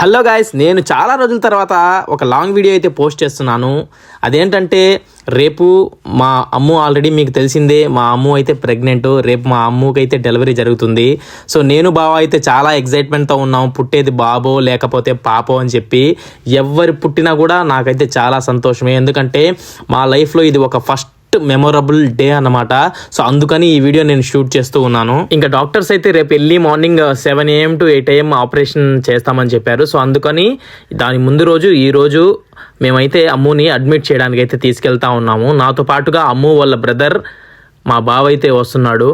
Hello guys, నేను చాలా రోజుల తర్వాత ఒక లాంగ్ వీడియో అయితే పోస్ట్ చేస్తున్నాను. అదేంటంటే రేపు మా అమ్ము ఆల్రెడీ మీకు తెలిసిందే, మా అమ్ము అయితే ప్రెగ్నెంట్. రేపు మా అమ్ముకి అయితే డెలివరీ జరుగుతుంది. సో నేను బావ అయితే చాలా ఎక్సైట్మెంట్తో ఉన్నాం. పుట్టేది బాబో లేకపోతే పాపో అని చెప్పి. ఎవరు పుట్టినా కూడా నాకైతే చాలా సంతోషమే, ఎందుకంటే మా లైఫ్లో ఇది ఒక ఫస్ట్ మెమొరబుల్ డే అన్నమాట. సో అందుకని ఈ వీడియో నేను షూట్ చేస్తూ ఉన్నాను. ఇంకా డాక్టర్స్ అయితే రేపు early morning 7 AM to 8 AM operation చేస్తామని చెప్పారు. సో అందుకని దాని ముందు రోజు ఈ రోజు మేమైతే అమ్ముని అడ్మిట్ చేయడానికి అయితే తీసుకెళ్తా ఉన్నాము. నాతో పాటుగా అమ్ము వాళ్ళ బ్రదర్ మా బావ అయితే వస్తున్నాడు.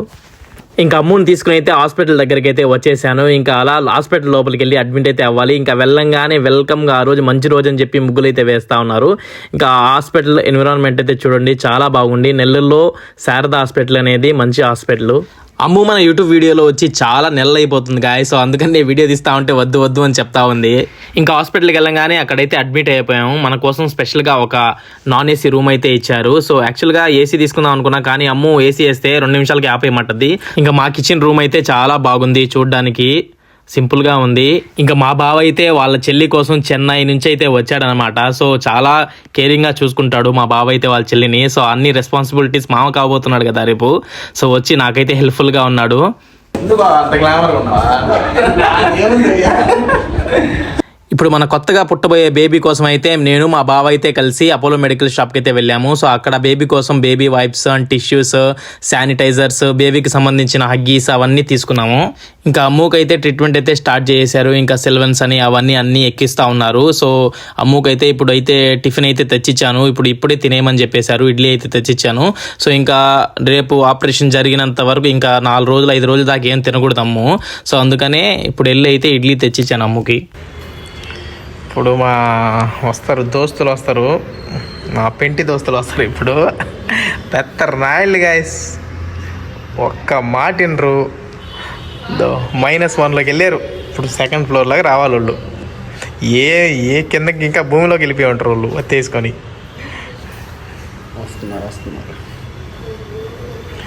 ఇంకా అమ్ముని తీసుకుని అయితే హాస్పిటల్ దగ్గరికి అయితే వచ్చేసాను. ఇంకా అలా హాస్పిటల్ లోపలికి వెళ్ళి అడ్మిట్ అయితే అవ్వాలి. ఇంకా వెళ్ళంగానే వెల్కమ్గా ఆ రోజు మంచి రోజు అని చెప్పి ముగ్గులు అయితే వేస్తూ ఉన్నారు. ఇంకా హాస్పిటల్ ఎన్విరాన్మెంట్ అయితే చూడండి, చాలా బాగుంది. నెల్లూరులో శారదా హాస్పిటల్ అనేది మంచి హాస్పిటల్. అమ్ము మన యూట్యూబ్ వీడియోలో వచ్చి చాలా నెలలు అయిపోతుంది గాయ. సో అందుకని నేను వీడియో తీస్తా ఉంటే వద్దు వద్దు అని చెప్తా ఉంది. ఇంకా హాస్పిటల్కి వెళ్ళంగానే అక్కడైతే అడ్మిట్ అయిపోయాము. మన కోసం స్పెషల్గా ఒక నాన్ ఏసీ రూమ్ అయితే ఇచ్చారు. సో యాక్చువల్గా ఏసీ తీసుకుందాం అనుకున్నా, కానీ అమ్ము ఏసీ వేస్తే 2 నిమిషాలకి ఆపేయమంటది. ఇంకా మా కిచెన్ రూమ్ అయితే చాలా బాగుంది, చూడ్డానికి సింపుల్గా ఉంది. ఇంకా మా బావ అయితే వాళ్ళ చెల్లి కోసం చెన్నై నుంచి అయితే వచ్చాడనమాట. సో చాలా కేరింగ్గా చూసుకుంటాడు మా బావ అయితే వాళ్ళ చెల్లిని. సో అన్ని రెస్పాన్సిబిలిటీస్ మామ కాబోతున్నాడు కదా రేపు. సో వచ్చి నాకైతే హెల్ప్ఫుల్గా ఉన్నాడు. ఇప్పుడు మన కొత్తగా పుట్టబోయే బేబీ కోసం అయితే నేను మా బావ అయితే కలిసి అపోలో మెడికల్ షాప్కి అయితే వెళ్ళాము. సో అక్కడ బేబీ కోసం baby wipes and tissues, sanitisers, బేబీకి సంబంధించిన హగ్గీస్ అవన్నీ తీసుకున్నాము. ఇంకా అమ్ముకైతే ట్రీట్మెంట్ అయితే స్టార్ట్ చేశారు. ఇంకా సెల్వెన్స్ అని అవన్నీ అన్నీ ఎక్కిస్తూ ఉన్నారు. సో అమ్ముకైతే ఇప్పుడు అయితే టిఫిన్ అయితే తెచ్చిచ్చాను. ఇప్పుడే తినేయమని చెప్పేశారు. ఇడ్లీ అయితే తెచ్చిచ్చాను. సో ఇంకా రేపు ఆపరేషన్ జరిగినంత వరకు ఇంకా 4 రోజులు 5 రోజుల దాకా ఏం తినకూడదు అమ్ము. సో అందుకనే ఇప్పుడు వెళ్ళి అయితే ఇడ్లీ తెచ్చిచ్చాను అమ్ముకి. ఇప్పుడు దోస్తులు వస్తారు, మా పెంటి దోస్తులు వస్తారు. ఇప్పుడు పెద్ద రాయలు గాయస్, ఒక్క మాటినరు. -1లోకి వెళ్ళారు. ఇప్పుడు 2nd ఫ్లోర్లోకి రావాలి వాళ్ళు. ఏ కిందకి ఇంకా భూమిలోకి వెళ్ళిపోయి ఉంటారు వాళ్ళు తీసుకొని.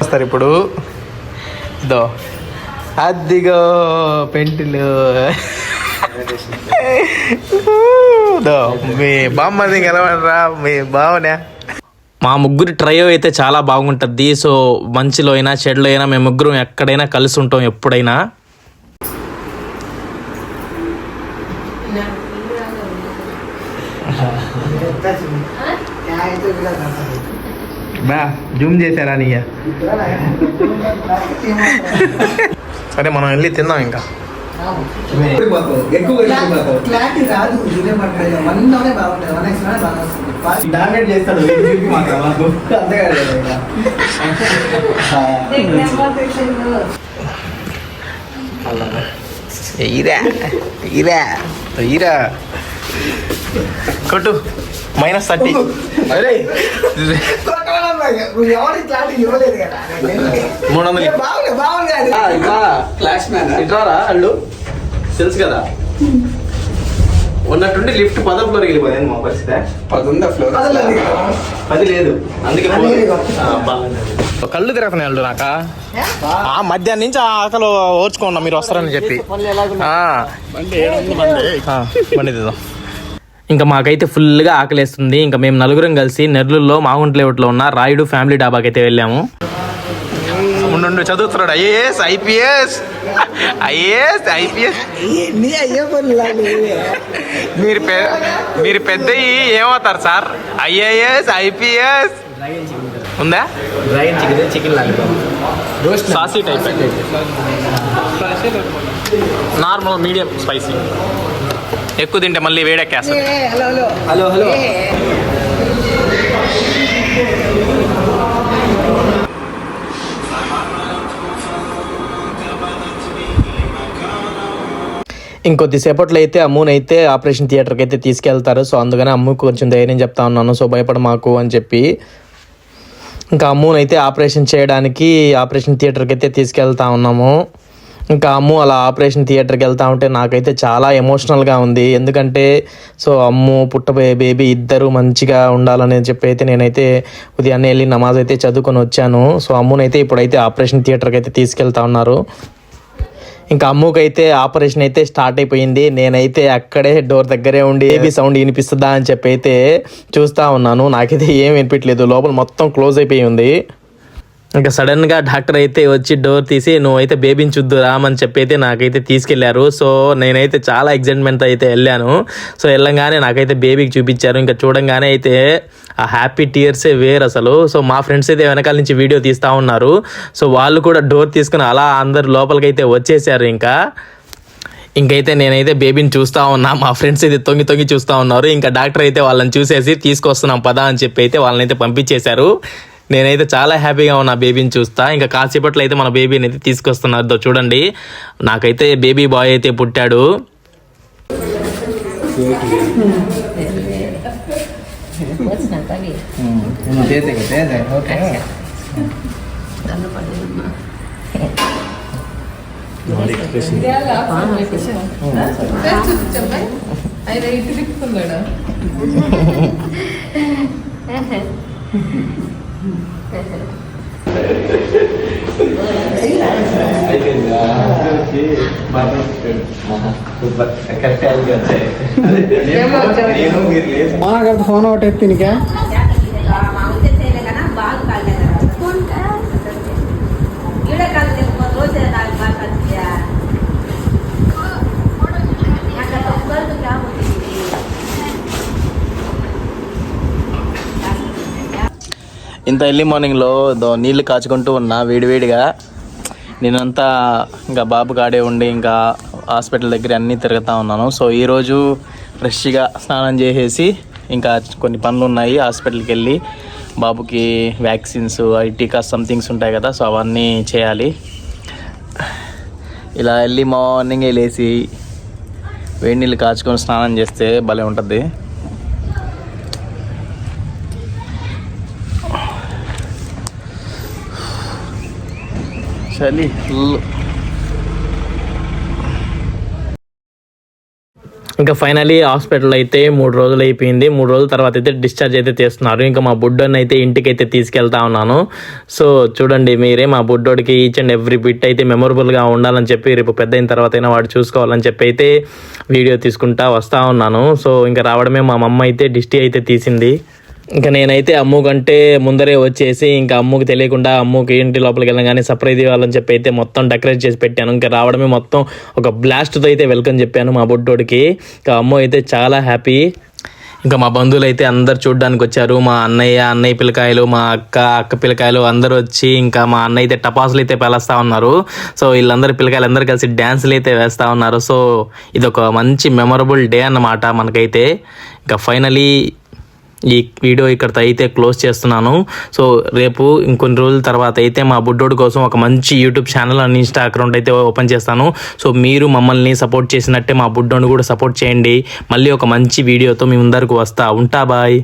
వస్తారు ఇప్పుడు. అదిగో పెంటిలు. మీ బామ్మది కలవడరా మీ బావనే. మా ముగ్గురి ట్రయో అయితే చాలా బాగుంటుంది. సో మంచిలో అయినా చెడులో అయినా మేము ముగ్గురం ఎక్కడైనా కలిసి ఉంటాం ఎప్పుడైనా. జూమ్ చేశారా నీయ? సరే మనం వెళ్ళి తిందాం. ఇంకా కొట్టు -30. అల్లు తెలుసు కదా, ఉన్నట్టుండి లిఫ్ట్ 10వ ఫ్లోర్కి వెళ్ళిపోయింది. మా పరిస్థితి 10 లేదు, అందుకే కళ్ళు తిరుగుతున్నాయి అల్లు. నాక ఆ మధ్యాహ్నం నుంచి ఆకలి ఓర్చుకున్నా మీరు వస్తారని చెప్పి బండి తీద్దాం. ఇంకా మాకైతే ఫుల్గా ఆకలేస్తుంది. ఇంకా మేము నలుగురం కలిసి నెల్లూరులో మాగుంట లేఅవుట్లో ఉన్న రాయుడు ఫ్యామిలీ డాబాకి అయితే వెళ్ళాము. చదువుతున్నాడు IAS, IPS. మీరు పెద్ద ఏమవుతారు సార్? IAS, IPS ఉందా? Chicken sassy type, normal medium spicy. ఎక్కువ తింటే మళ్ళీ వేడెక్కేస్తుంది. హలో ఇంకొద్దిసేపట్లో అయితే అమ్మునైతే ఆపరేషన్ థియేటర్కి అయితే తీసుకెళ్తారు. సో అందుకని అమ్ముకు కొంచెం ధైర్యం చెప్తా ఉన్నాను. సో భయపడ మాకు అని చెప్పి ఇంకా అమ్మునైతే ఆపరేషన్ చేయడానికి ఆపరేషన్ థియేటర్కి అయితే తీసుకెళ్తా ఉన్నాము. ఇంకా అమ్ము అలా ఆపరేషన్ థియేటర్కి వెళ్తా ఉంటే నాకైతే చాలా ఎమోషనల్గా ఉంది. ఎందుకంటే సో అమ్ము పుట్టబోయే బేబీ ఇద్దరు మంచిగా ఉండాలని చెప్పి అయితే నేనైతే ఉదయాన్నే వెళ్ళి నమాజ్ అయితే చదువుకొని వచ్చాను. సో అమ్మునైతే ఇప్పుడైతే ఆపరేషన్ థియేటర్కి అయితే తీసుకెళ్తా ఉన్నారు. ఇంకా అమ్ముకైతే ఆపరేషన్ అయితే స్టార్ట్ అయిపోయింది. నేనైతే అక్కడే డోర్ దగ్గరే ఉండి బేబీ సౌండ్ వినిపిస్తుందా అని చెప్పి అయితే చూస్తూ ఉన్నాను. నాకైతే ఏం వినిపించలేదు, లోపల మొత్తం క్లోజ్ అయిపోయి ఉంది. ఇంకా సడన్గా డాక్టర్ అయితే వచ్చి డోర్ తీసి నువ్వైతే బేబీని చూద్దు రామని చెప్పి అయితే నాకైతే తీసుకెళ్లారు. సో నేనైతే చాలా ఎక్సైట్మెంట్తో అయితే వెళ్ళాను. సో వెళ్ళంగానే నాకైతే బేబీకి చూపించారు. ఇంకా చూడంగానే అయితే ఆ హ్యాపీ టీయర్సే వేరు అసలు. సో మా ఫ్రెండ్స్ అయితే వెనకాల నుంచి వీడియో తీస్తూ ఉన్నారు. సో వాళ్ళు కూడా డోర్ తీసుకుని అలా అందరు లోపలికి అయితే వచ్చేసారు. ఇంకైతే నేనైతే బేబీని చూస్తూ ఉన్నా, మా ఫ్రెండ్స్ అయితే తొంగి తొంగి చూస్తూ ఉన్నారు. ఇంకా డాక్టర్ అయితే వాళ్ళని చూసేసి తీసుకొస్తున్నాం పదా అని చెప్పి అయితే వాళ్ళనైతే పంపించేశారు. నేనైతే చాలా హ్యాపీగా ఉన్నా బేబీని చూస్తా. ఇంకా కాసేపట్లో అయితే మన బేబీని అయితే తీసుకొస్తున్నారు. చూడండి, నాకైతే బేబీ బాయ్ అయితే పుట్టాడు. ఫోన్ ఒకటి ఎత్తినికా ఇంత ఎర్లీ మార్నింగ్లో నీళ్ళు కాచుకుంటూ ఉన్నా వేడివేడిగా. నేనంతా ఇంకా బాబు కాడే ఉండి ఇంకా హాస్పిటల్ దగ్గర అన్నీ తిరుగుతూ ఉన్నాను. సో ఈరోజు ఫ్రెష్గా స్నానం చేసేసి ఇంకా కొన్ని పనులు ఉన్నాయి, హాస్పిటల్కి వెళ్ళి బాబుకి వ్యాక్సిన్స్ టీకా సంథింగ్స్ ఉంటాయి కదా, సో అవన్నీ చేయాలి. ఇలా ఎర్లీ మార్నింగే లేచి వేడి నీళ్ళు కాచుకొని స్నానం చేస్తే భలే ఉంటుంది. చలి ఇంకా ఫైనలీ హాస్పిటల్ అయితే 3 రోజులు అయిపోయింది. 3 రోజుల తర్వాత అయితే డిశ్చార్జ్ అయితే చేస్తున్నారు. ఇంకా మా బుడ్డోని అయితే ఇంటికి అయితే తీసుకెళ్తా ఉన్నాను. సో చూడండి మీరే, మా బుడ్డోడికి ఈచ్ అండ్ ఎవ్రీ బిట్ అయితే మెమొరబుల్గా ఉండాలని చెప్పి రేపు పెద్ద అయిన తర్వాత అయినా వాడు చూసుకోవాలని చెప్పి అయితే వీడియో తీసుకుంటా వస్తూ ఉన్నాను. సో ఇంకా రావడమే మా మమ్మ అయితే దిష్టి అయితే తీసింది. ఇంకా నేనైతే అమ్ము కంటే ముందరే వచ్చేసి ఇంకా అమ్ముకి తెలియకుండా అమ్ముకి ఇంటి లోపలికి వెళ్ళగానే సర్ప్రైజ్ ఇవ్వాలని చెప్పి అయితే మొత్తం డెకరేట్ చేసి పెట్టాను. ఇంకా రావడమే మొత్తం ఒక బ్లాస్ట్తో అయితే వెల్కమ్ చెప్పాను మా బుడ్డోడికి. ఇంకా అమ్ము అయితే చాలా హ్యాపీ. ఇంకా మా బంధువులు అయితే అందరు చూడడానికి వచ్చారు. మా అన్నయ్య పిల్లకాయలు, మా అక్క పిల్లకాయలు అందరూ వచ్చి ఇంకా మా అన్నయ్య అయితే టపాసులు అయితే పేలుస్తూ ఉన్నారు. సో వీళ్ళందరూ పిల్లకాయలు అందరూ కలిసి డ్యాన్సులు అయితే వేస్తూ ఉన్నారు. సో ఇది ఒక మంచి మెమొరబుల్ డే అన్నమాట మనకైతే. ఇంకా ఫైనలీ ఈ వీడియో ఇక్కడితో అయితే క్లోజ్ చేస్తున్నాను. సో రేపు ఇంకొన్ని రోజుల తర్వాత అయితే మా బుడ్డోడి కోసం ఒక మంచి YouTube channel and Insta account అయితే ఓపెన్ చేస్తాను. సో మీరు మమ్మల్ని సపోర్ట్ చేసినట్టే మా బుడ్డోని కూడా సపోర్ట్ చేయండి. మళ్ళీ ఒక మంచి వీడియోతో మీ ముందరకు వస్తా ఉంటా. బాయ్.